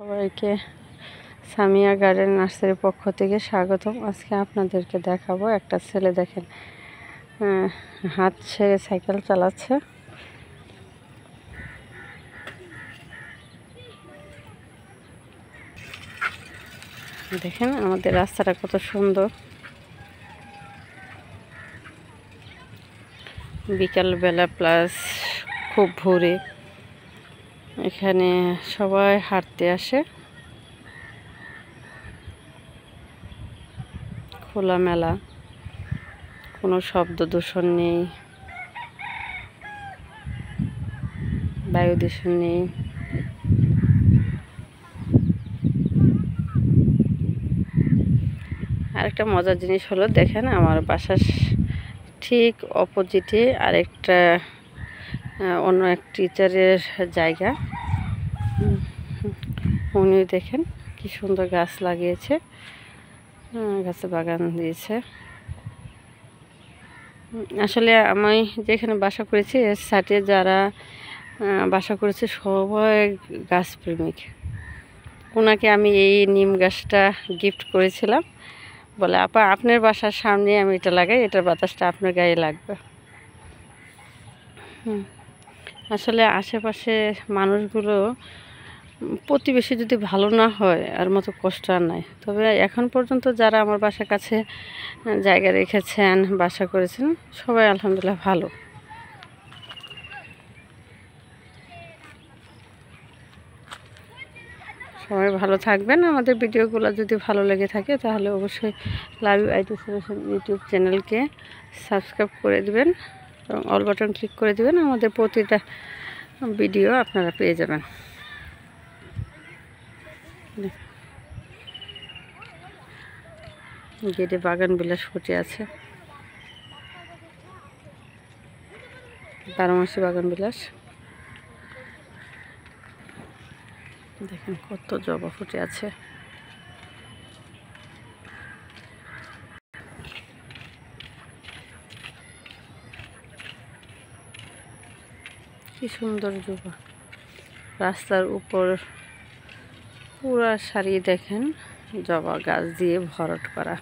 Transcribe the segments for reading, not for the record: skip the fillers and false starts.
সবাইকে সামিয়া গার্ডেন নার্সারির পক্ষ থেকে স্বাগতম। আজকে আপনাদেরকে দেখাবো একটা ছেলে, দেখেন হাত ছেড়ে সাইকেল চালাচ্ছে। দেখেন আমাদের রাস্তাটা কত সুন্দর। বিকালবেলা প্লাস খুব ভোরে এখানে সবাই হাঁটতে আসে। খোলামেলা, কোনো শব্দ দূষণ নেই, বায়ু দূষণ নেই। আরেকটা মজার জিনিস হলো, দেখেন আমার বাসার ঠিক অপোজিটে আরেকটা অন্য এক টিচারের জায়গা। উনি দেখেন কি সুন্দর গাছ লাগিয়েছে, গাছে বাগান দিয়েছে। আসলে আমি যেখানে বাসা করেছি এর সাথে যারা বাসা করেছে সবাই গাছপ্রেমিক। ওনাকে আমি এই নিম গাছটা গিফট করেছিলাম, বলে আপা আপনার বাসার সামনে আমি এটা লাগাই, এটার বাতাসটা আপনার গায়ে লাগবে। আসলে আশেপাশে মানুষগুলো, প্রতিবেশী যদি ভালো না হয় আর মতো কষ্ট আর নাই। তবে এখন পর্যন্ত যারা আমার বাসার কাছে জায়গা রেখেছেন, বাসা করেছেন, সবাই আলহামদুলিল্লাহ ভালো। সবাই ভালো থাকবেন। আমাদের ভিডিওগুলো যদি ভালো লেগে থাকে তাহলে অবশ্যই love you IT solution YouTube চ্যানেলকে সাবস্ক্রাইব করে দিবেন এবং অল বাটন ক্লিক করে দিবেন। আমাদের প্রতিটা ভিডিও আপনারা পেয়ে যাবেন। গেটে বাগান বিলাস ফুটে আছে, 12 মাসে বাগান বিলাস। দেখেন কত জবা ফুটে আছে। কি সুন্দর জবা, রাস্তার উপর পুরা সারি দেখেন জবা গাছ দিয়ে ভরাট করা।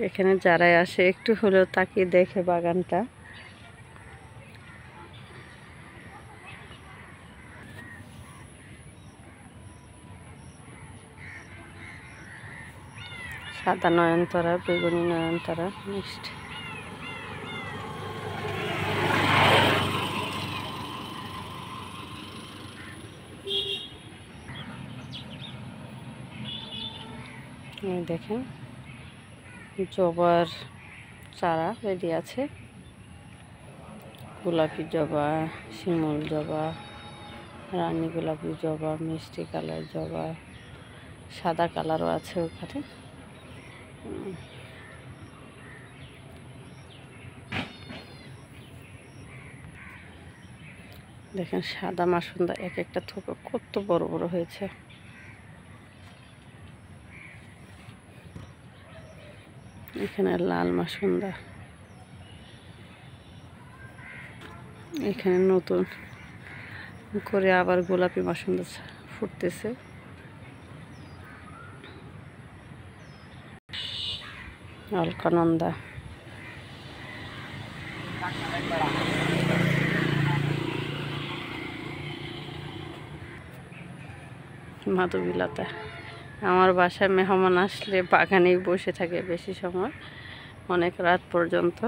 এখানে যারাই আসে একটু হলেও তাকিয়ে দেখে বাগানটা। সাদা নয়নতারা, বেগুনি নয়নতারা মিক্সড। দেখেন জবার চারা রেডি আছে, গোলাপি জবা, শিমুল জবা, রানী গোলাপি জবা, মিষ্টি কালার জবা, সাদা কালারও আছে ওখানে। দেখেন সাদা মাসুন্দা এক একটা থোকা কত বড় বড় হয়েছে। এখানে লাল মাসুন্দা, এখানে নতুন করে আবার গোলাপি মাসুন্দা ফুটতেছে। অলকানন্দা, মাধবীলতা। আমার বাসায় মেহমান আসলে বাগানেই বসে থাকে বেশি সময়, অনেক রাত পর্যন্ত।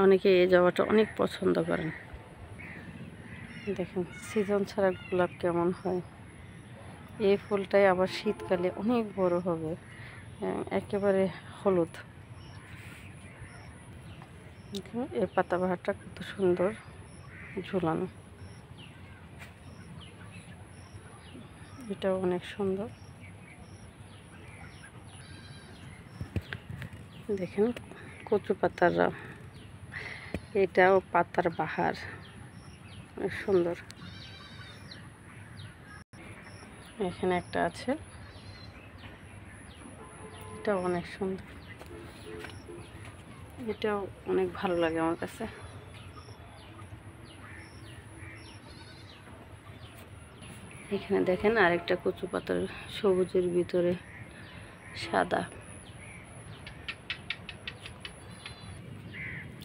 অনেকে এই জবাটা অনেক পছন্দ করেন। দেখেন সিজন ছাড়া গোলাপ কেমন হয়। এই ফুলটাই আবার শীতকালে অনেক বড় হবে, একেবারে হলুদ। এই পাতাবাহারটা কত সুন্দর ঝুলানো, এটাও অনেক সুন্দর। দেখেন কচু পাতার এটাও পাতার বাহার, অনেক সুন্দর। এখানে একটা আছে, এটাও অনেক সুন্দর, এটাও অনেক ভালো লাগে আমার কাছে। এখানে দেখেন আরেকটা কচু পাতার, সবুজের ভিতরে সাদা।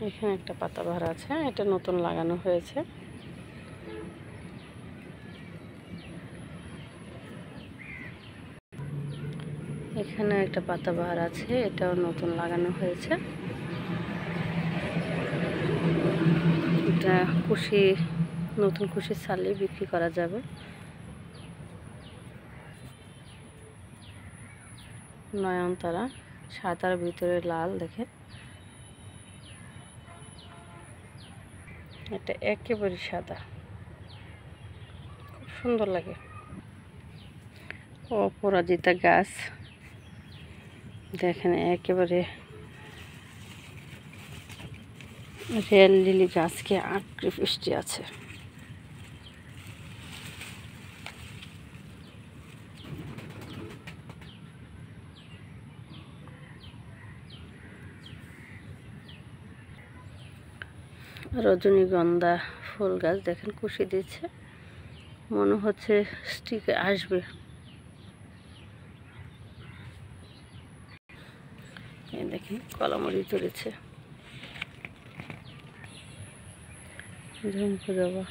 এখানে একটা পাতাবাহার আছে, এটা নতুন লাগানো হয়েছে। এখানে একটা পাতাবাহার আছে, এটাও নতুন লাগানো হয়েছে। এটা কুশি, নতুন কুশি ছাড়লে বিক্রি করা যাবে। নয়নতারা, সাদার ভিতরে লাল, দেখেন এটা একেবারে সাদা, খুব সুন্দর লাগে। অপরাজিতা গাছ দেখেন, একেবারে রেল লিলি গাছকে আঁকড়ে পুষ্টি আছে। রজনীগন্ধা ফুল গাছ দেখেন কুশি দিচ্ছে, মনে হচ্ছে স্টিকে আসবে। এই দেখেন কলামরি তুলেছে। ঝুমকো জবা,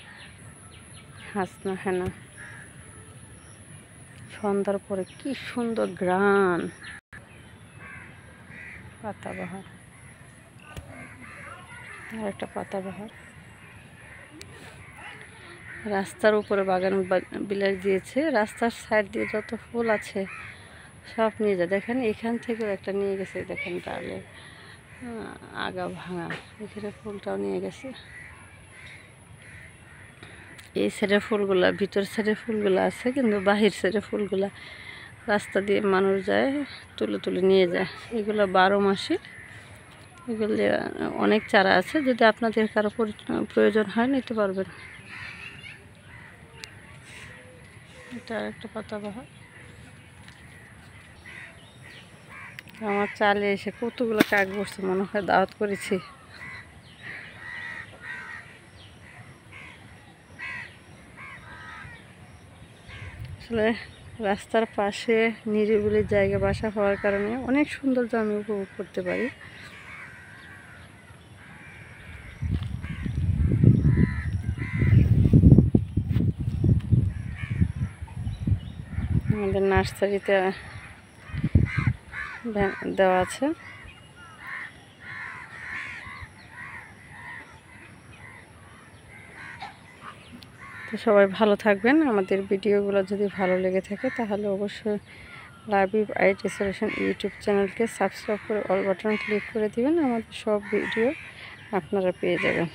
হাসনা হেনা, সন্ধ্যার পরে কি সুন্দর ঘ্রাণ। পাতাবাহার, আর একটা পাতাবাহার। রাস্তার উপরে বাগান বিলাস দিয়েছে, রাস্তার সাইড দিয়ে যত ফুল আছে সব নিয়ে যায়। দেখেন এখান থেকেও একটা নিয়ে গেছে, দেখেন ডালে আগা ভাঙা, এখানে ফুলটাও নিয়ে গেছে। এই সাইডের ফুলগুলা, ভিতর সাইডের ফুলগুলা আছে, কিন্তু বাহির সাইডের ফুলগুলা রাস্তা দিয়ে মানুষ যায়, তুলে তুলে নিয়ে যায়। এগুলো 12 মাসি, এগুলো অনেক চারা আছে, যদি আপনাদের কারো প্রয়োজন হয় নিতে পারবেন। এটা একটা পাতাবাহার। আমার চালে এসে কতগুলো কাক বসছে, মনে হয় দাওয়াত করেছি। আসলে রাস্তার পাশে নিরিবিলি জায়গা বাসা হওয়ার কারণে অনেক সৌন্দর্য আমি উপভোগ করতে পারি। আমাদের নার্সারিতে দেওয়া আছে। তো সবাই ভালো থাকবেন। আমাদের ভিডিওগুলো যদি ভালো লেগে থাকে তাহলে অবশ্যই লাবিব আইটি সলিউশন ইউটিউব চ্যানেলকে সাবস্ক্রাইব করে অল বাটন ক্লিক করে দিবেন, আমাদের সব ভিডিও আপনারা পেয়ে যাবেন।